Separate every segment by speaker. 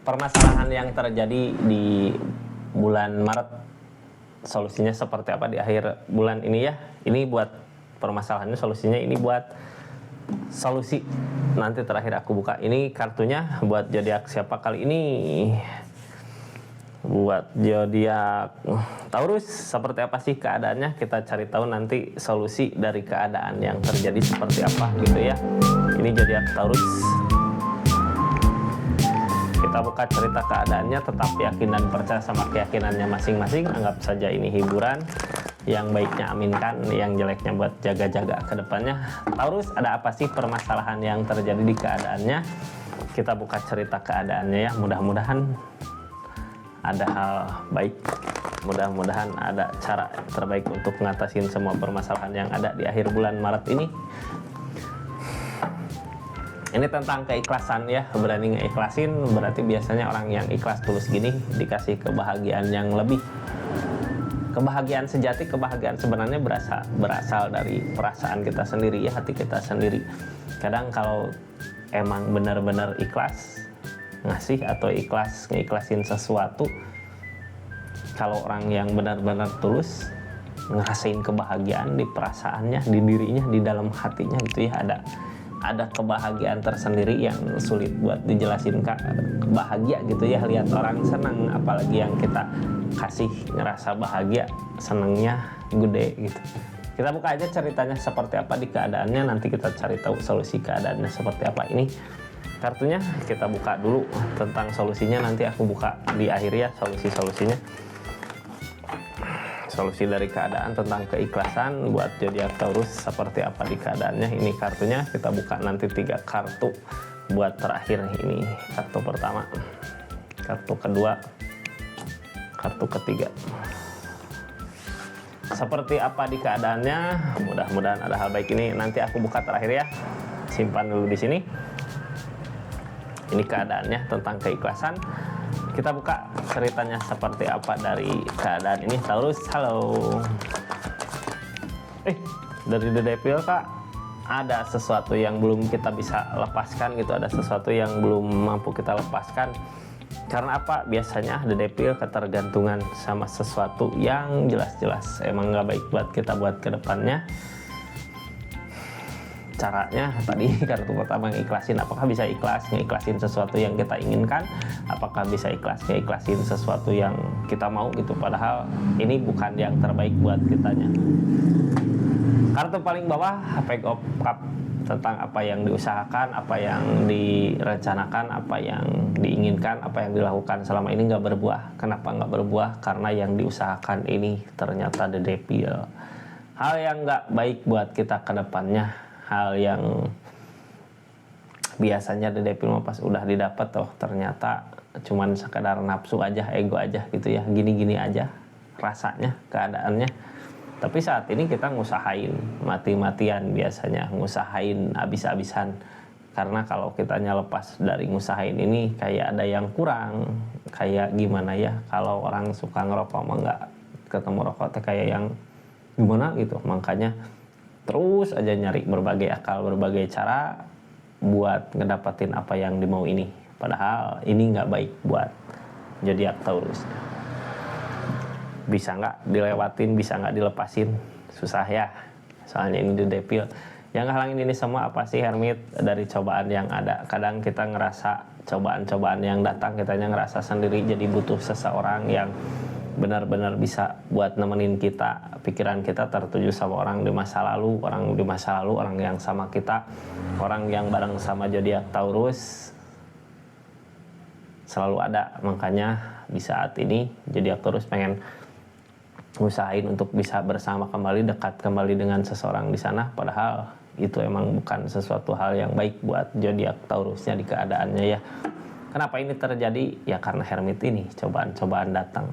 Speaker 1: permasalahan yang terjadi di bulan Maret, solusinya seperti apa di akhir bulan ini ya. Ini buat permasalahannya, solusinya ini buat solusi. Nanti terakhir aku buka ini kartunya buat zodiak siapa kali ini. Buat zodiak Taurus, seperti apa sih keadaannya? Kita cari tahu nanti solusi dari keadaan yang terjadi seperti apa gitu ya. Ini zodiak Taurus. Kita buka cerita keadaannya, tetap yakin dan percaya sama keyakinannya masing-masing. Anggap saja ini hiburan. Yang baiknya aminkan, yang jeleknya buat jaga-jaga ke depannya. Taurus, ada apa sih permasalahan yang terjadi di keadaannya? Kita buka cerita keadaannya ya. Mudah-mudahan ada hal baik, mudah-mudahan ada cara terbaik untuk ngatasin semua permasalahan yang ada di akhir bulan Maret ini. Ini tentang keikhlasan ya, berani ngeikhlasin. Berarti biasanya orang yang ikhlas tulus gini dikasih kebahagiaan yang lebih. Kebahagiaan sejati, kebahagiaan sebenarnya berasal dari perasaan kita sendiri ya, hati kita sendiri. Kadang kalau emang benar-benar ikhlas ngasih atau ngikhlasin sesuatu, kalau orang yang benar-benar tulus ngerasain kebahagiaan di perasaannya, di dirinya, di dalam hatinya gitu ya, ada kebahagiaan tersendiri yang sulit buat dijelasin. Bahagia gitu ya, lihat orang senang, apalagi yang kita kasih ngerasa bahagia, senangnya gede gitu. Kita buka aja ceritanya seperti apa di keadaannya, nanti kita cari tahu solusi keadaannya seperti apa. Ini kartunya kita buka dulu, tentang solusinya nanti aku buka di akhir ya, solusinya. Solusi dari keadaan tentang keikhlasan buat zodiak Taurus seperti apa di keadaannya. Ini kartunya kita buka nanti 3 kartu buat terakhir. Ini kartu pertama, kartu kedua, kartu ketiga. Seperti apa di keadaannya? Mudah-mudahan ada hal baik. Ini nanti aku buka terakhir ya. Simpan dulu di sini. Ini keadaannya tentang keikhlasan. Kita buka ceritanya seperti apa dari keadaan ini. Taurus, halo. Dari The Devil kak, ada sesuatu yang belum kita bisa lepaskan gitu. Ada sesuatu yang belum mampu kita lepaskan. Karena apa? Biasanya The Devil ketergantungan sama sesuatu yang jelas-jelas emang gak baik buat kita buat kedepannya. Caranya tadi kartu pertama ngikhlasin, apakah bisa ngikhlasin sesuatu yang kita inginkan, apakah bisa ngikhlasin sesuatu yang kita mau gitu, padahal ini bukan yang terbaik buat kitanya. Kartu paling bawah, Page of Cup, tentang apa yang diusahakan, apa yang direncanakan, apa yang diinginkan, apa yang dilakukan selama ini nggak berbuah. Kenapa nggak berbuah? Karena yang diusahakan ini ternyata The Devil. Hal yang nggak baik buat kita ke depannya, hal yang biasanya The Devil pas udah didapat ternyata cuman sekedar nafsu aja, ego aja gitu ya, gini-gini aja rasanya keadaannya. Tapi saat ini kita ngusahain mati-matian, biasanya ngusahain abis-abisan. Karena kalau kitanya lepas dari ngusahain ini kayak ada yang kurang, kayak gimana ya, kalau orang suka ngerokok mah nggak ketemu rokok kayak yang gimana gitu. Makanya terus aja nyari berbagai akal, berbagai cara buat ngedapatin apa yang dimau ini. Padahal ini nggak baik buat zodiak Taurus. Bisa nggak dilewatin, bisa nggak dilepasin, susah ya. Soalnya ini The Devil. Yang ngehalangin ini semua apa sih, Hermit? Dari cobaan yang ada. Kadang kita ngerasa cobaan-cobaan yang datang, kitanya ngerasa sendiri, jadi butuh seseorang yang benar-benar bisa buat nemenin kita. Pikiran kita tertuju sama orang di masa lalu, orang yang sama kita, orang yang bareng sama zodiak Taurus selalu ada. Makanya di saat ini zodiak Taurus pengen usahain untuk bisa bersama kembali, dekat kembali dengan seseorang di sana. Padahal itu emang bukan sesuatu hal yang baik buat zodiak Taurusnya di keadaannya ya. Kenapa ini terjadi? Ya karena Hermit ini cobaan-cobaan datang.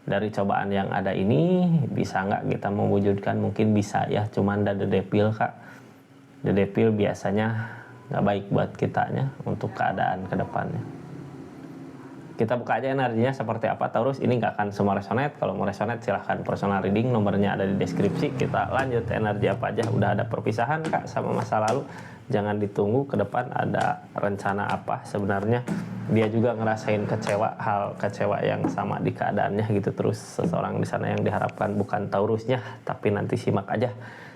Speaker 1: Dari cobaan yang ada ini bisa nggak kita mewujudkan? Mungkin bisa ya, cuman ada The Devil kak. The Devil biasanya nggak baik buat kitanya untuk keadaan kedepannya. Kita buka aja energinya seperti apa Taurus. Ini nggak akan semua resonate. Kalau mau resonate silahkan personal reading, nomornya ada di deskripsi. Kita lanjut energi apa aja. Udah ada perpisahan kak sama masa lalu, jangan ditunggu ke depan ada rencana apa sebenarnya. dia juga ngerasain hal kecewa yang sama di keadaannya gitu. Terus seseorang di sana yang diharapkan bukan Taurusnya, tapi nanti simak aja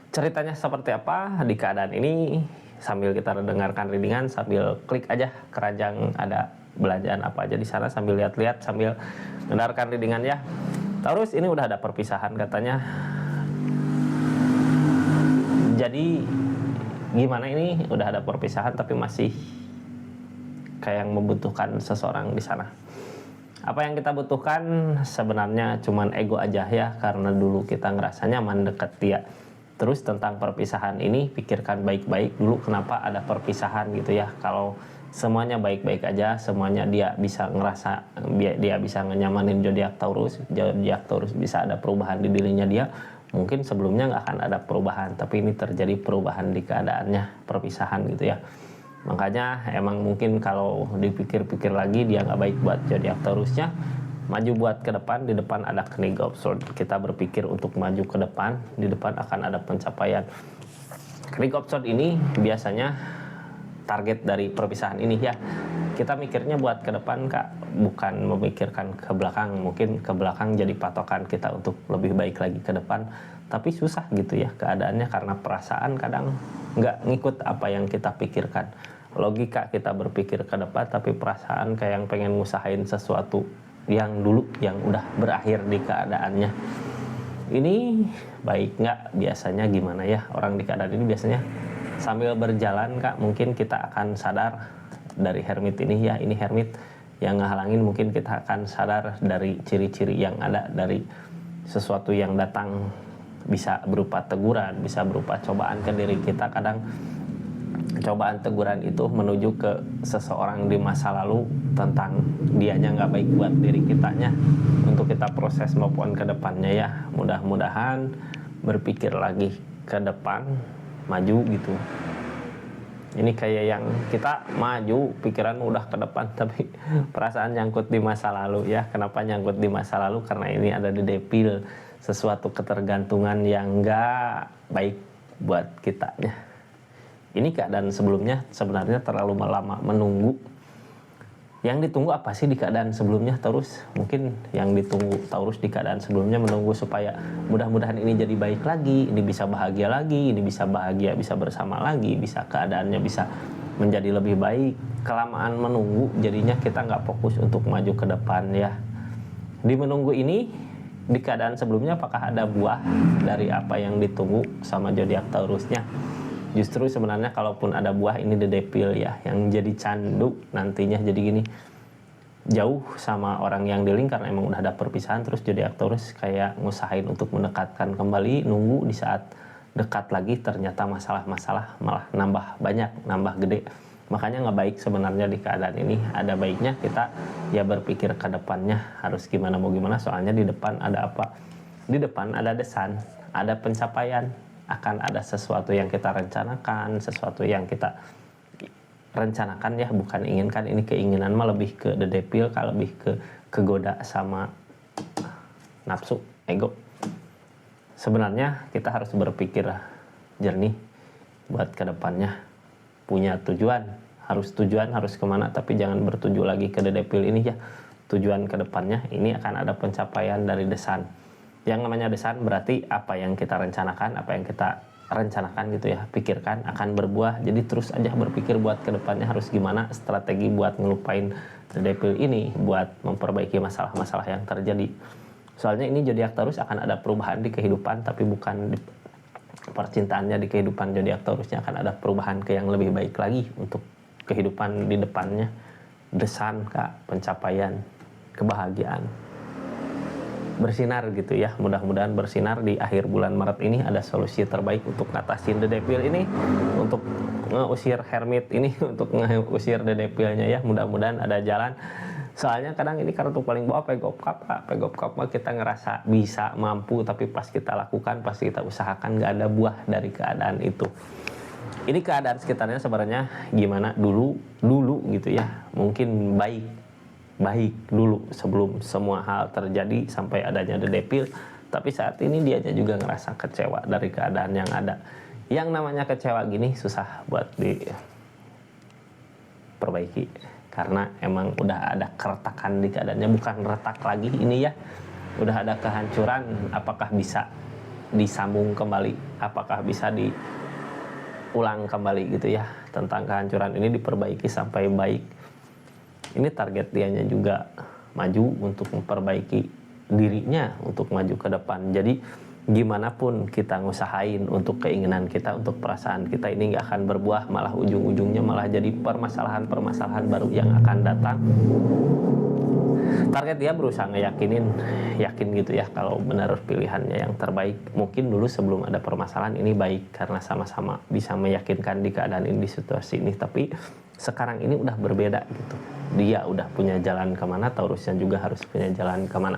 Speaker 1: ceritanya seperti apa di keadaan ini sambil kita dengarkan readingan, sambil klik aja keranjang ada belanjaan apa aja di sana, sambil lihat-lihat sambil dengarkan readingan ya. Taurus, ini udah ada perpisahan katanya. Jadi gimana ini udah ada perpisahan tapi masih kayak yang membutuhkan seseorang di sana. Apa yang kita butuhkan sebenarnya cuman ego aja ya, karena dulu kita ngerasa nyaman deket dia. Terus tentang perpisahan ini pikirkan baik-baik dulu kenapa ada perpisahan gitu ya. Kalau semuanya baik-baik aja, semuanya dia bisa ngerasa, dia bisa ngenyamanin zodiak Taurus bisa ada perubahan di dirinya dia, mungkin sebelumnya nggak akan ada perubahan, tapi ini terjadi perubahan di keadaannya, perpisahan gitu ya. Makanya emang mungkin kalau dipikir-pikir lagi dia nggak baik buat zodiak Taurusnya. Maju buat ke depan, di depan ada King of Swords. Kita berpikir untuk maju ke depan, di depan akan ada pencapaian. King of Swords ini biasanya target dari perpisahan ini ya. Kita mikirnya buat ke depan Kak, bukan memikirkan ke belakang. Mungkin ke belakang jadi patokan kita untuk lebih baik lagi ke depan, tapi susah gitu ya keadaannya karena perasaan kadang nggak ngikut apa yang kita pikirkan. Logika kita berpikir ke depan, tapi perasaan kayak yang pengen ngusahain sesuatu yang dulu yang udah berakhir di keadaannya. Ini baik nggak? Biasanya gimana ya orang di keadaan ini? Biasanya sambil berjalan Kak, mungkin kita akan sadar dari hermit ini ya. Ini hermit yang ngehalangin, mungkin kita akan sadar dari ciri-ciri yang ada dari sesuatu yang datang. Bisa berupa teguran, bisa berupa cobaan ke diri kita. Kadang cobaan teguran itu menuju ke seseorang di masa lalu tentang dianya nggak baik buat diri kitanya, untuk kita proses maupun ke depannya ya. Mudah-mudahan berpikir lagi ke depan, maju gitu. Ini kayak yang kita maju pikiran udah ke depan tapi perasaan nyangkut di masa lalu ya. Kenapa nyangkut di masa lalu? Karena ini ada di Devil, sesuatu ketergantungan yang nggak baik buat kitanya. Ini keadaan sebelumnya sebenarnya terlalu lama menunggu. Yang ditunggu apa sih di keadaan sebelumnya Taurus? Mungkin yang ditunggu Taurus di keadaan sebelumnya menunggu supaya mudah-mudahan ini jadi baik lagi, ini bisa bahagia lagi, ini bisa bahagia, bisa bersama lagi, bisa keadaannya bisa menjadi lebih baik. Kelamaan menunggu jadinya kita nggak fokus untuk maju ke depan ya. Di menunggu ini, di keadaan sebelumnya apakah ada buah dari apa yang ditunggu sama zodiak Taurusnya? Justru sebenarnya kalaupun ada buah, ini the devil ya, yang jadi candu nantinya. Jadi gini, jauh sama orang yang dealing karena emang udah ada perpisahan. Terus zodiak Taurus kayak ngusahain untuk mendekatkan kembali, nunggu di saat dekat lagi ternyata masalah-masalah malah nambah banyak, nambah gede. Makanya nggak baik sebenarnya di keadaan ini. Ada baiknya kita ya berpikir ke depannya harus gimana mau gimana, soalnya di depan ada apa? Di depan ada desan, ada pencapaian, akan ada sesuatu yang kita rencanakan, sesuatu yang kita rencanakan ya, bukan inginkan. Ini keinginan mah lebih ke the devil, kalau lebih ke kegoda sama nafsu, ego. Sebenarnya kita harus berpikir jernih buat kedepannya, punya tujuan, harus kemana, tapi jangan bertuju lagi ke the devil ini ya. Tujuan kedepannya ini akan ada pencapaian dari desan. Yang namanya desan berarti apa yang kita rencanakan, apa yang kita rencanakan gitu ya, pikirkan akan berbuah. Jadi terus aja berpikir buat kedepannya harus gimana, strategi buat ngelupain the devil ini, buat memperbaiki masalah-masalah yang terjadi. Soalnya ini zodiak Taurus akan ada perubahan di kehidupan, tapi bukan di percintaannya. Di kehidupan zodiak Taurusnya akan ada perubahan ke yang lebih baik lagi untuk kehidupan di depannya. Desan Kak, pencapaian, kebahagiaan, bersinar gitu ya. Mudah-mudahan bersinar di akhir bulan Maret ini ada solusi terbaik untuk ngatasin the devil ini, untuk ngusir hermit ini, untuk ngusir the devilnya ya. Mudah-mudahan ada jalan. Soalnya kadang ini kartu paling bawah Pegop Cup mah kita ngerasa bisa, mampu, tapi pas kita lakukan, pas kita usahakan nggak ada buah dari keadaan itu. Ini keadaan sekitarnya sebenarnya gimana dulu gitu ya. Mungkin baik dulu sebelum semua hal terjadi sampai adanya the devil, tapi saat ini dia juga ngerasa kecewa dari keadaan yang ada. Yang namanya kecewa gini susah buat perbaiki karena emang udah ada keretakan di keadaannya, bukan retak lagi ini ya, udah ada kehancuran. Apakah bisa disambung kembali, apakah bisa diulang kembali gitu ya, tentang kehancuran ini diperbaiki sampai baik. Ini target dianya juga maju untuk memperbaiki dirinya untuk maju ke depan. Jadi gimana pun kita ngusahain untuk keinginan kita, untuk perasaan kita ini nggak akan berbuah, malah ujung-ujungnya malah jadi permasalahan-permasalahan baru yang akan datang. Target dia berusaha yakin gitu ya kalau benar pilihannya yang terbaik. Mungkin dulu sebelum ada permasalahan ini baik karena sama-sama bisa meyakinkan di keadaan ini, di situasi ini, tapi sekarang ini udah berbeda gitu. Dia udah punya jalan kemana, Taurusnya juga harus punya jalan kemana.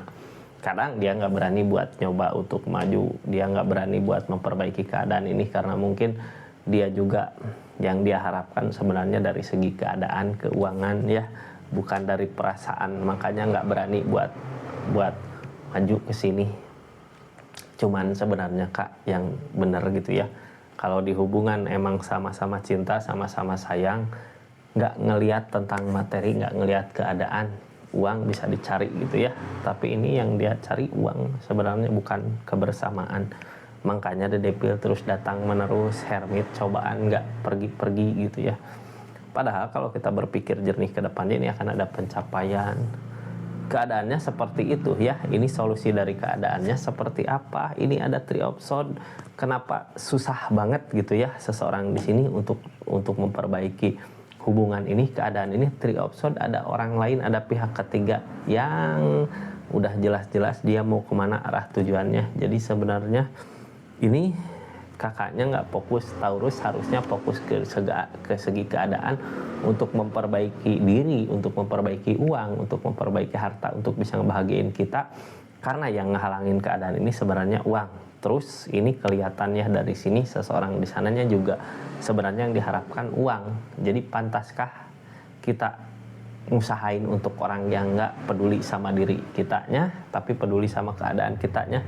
Speaker 1: Kadang dia nggak berani buat nyoba untuk maju, dia nggak berani buat memperbaiki keadaan ini karena mungkin dia juga yang dia harapkan sebenarnya dari segi keadaan keuangan ya, bukan dari perasaan. Makanya nggak berani buat maju ke sini. Cuman sebenarnya Kak, yang benar gitu ya, kalau di hubungan emang sama-sama cinta, sama-sama sayang, nggak ngelihat tentang materi, nggak ngelihat keadaan. Uang bisa dicari gitu ya, tapi ini yang dia cari uang sebenarnya bukan kebersamaan. Makanya The Devil terus datang menerus, hermit, cobaan nggak pergi-pergi gitu ya. Padahal kalau kita berpikir jernih ke depannya ini akan ada pencapaian. Keadaannya seperti itu ya, ini solusi dari keadaannya seperti apa. Ini ada Three of Swords. Kenapa susah banget gitu ya seseorang di sini untuk memperbaiki hubungan ini, keadaan ini. Three of Swords, ada orang lain, ada pihak ketiga yang udah jelas-jelas dia mau kemana arah tujuannya. Jadi sebenarnya ini kakaknya nggak fokus, Taurus harusnya fokus ke segi keadaan, untuk memperbaiki diri, untuk memperbaiki uang, untuk memperbaiki harta, untuk bisa ngebahagiain kita. Karena yang ngehalangin keadaan ini sebenarnya uang. Terus ini kelihatannya dari sini seseorang di sananya juga sebenarnya yang diharapkan uang. Jadi pantaskah kita ngusahain untuk orang yang nggak peduli sama diri kitanya, tapi peduli sama keadaan kitanya?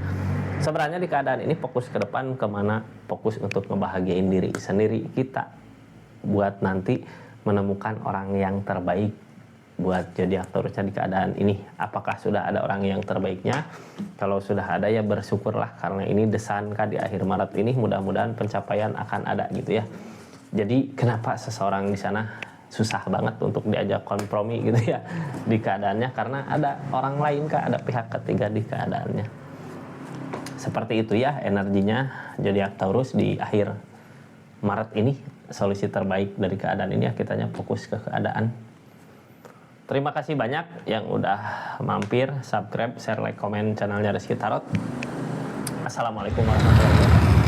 Speaker 1: Sebenarnya di keadaan ini fokus ke depan kemana? Fokus untuk ngebahagiain diri sendiri kita, buat nanti menemukan orang yang terbaik buat jadi aktornya di keadaan ini. Apakah sudah ada orang yang terbaiknya? Kalau sudah ada ya bersyukurlah, karena ini desan di akhir Maret ini mudah-mudahan pencapaian akan ada gitu ya. Jadi kenapa seseorang di sana susah banget untuk diajak kompromi gitu ya di keadaannya, karena ada orang lain ada pihak ketiga di keadaannya. Seperti itu ya energinya zodiak Taurus di akhir Maret ini. Solusi terbaik dari keadaan ini ya kitanya fokus ke keadaan. Terima kasih banyak yang udah mampir, subscribe, share, like, komen channelnya Rizky Tarot. Assalamualaikum warahmatullahi wabarakatuh.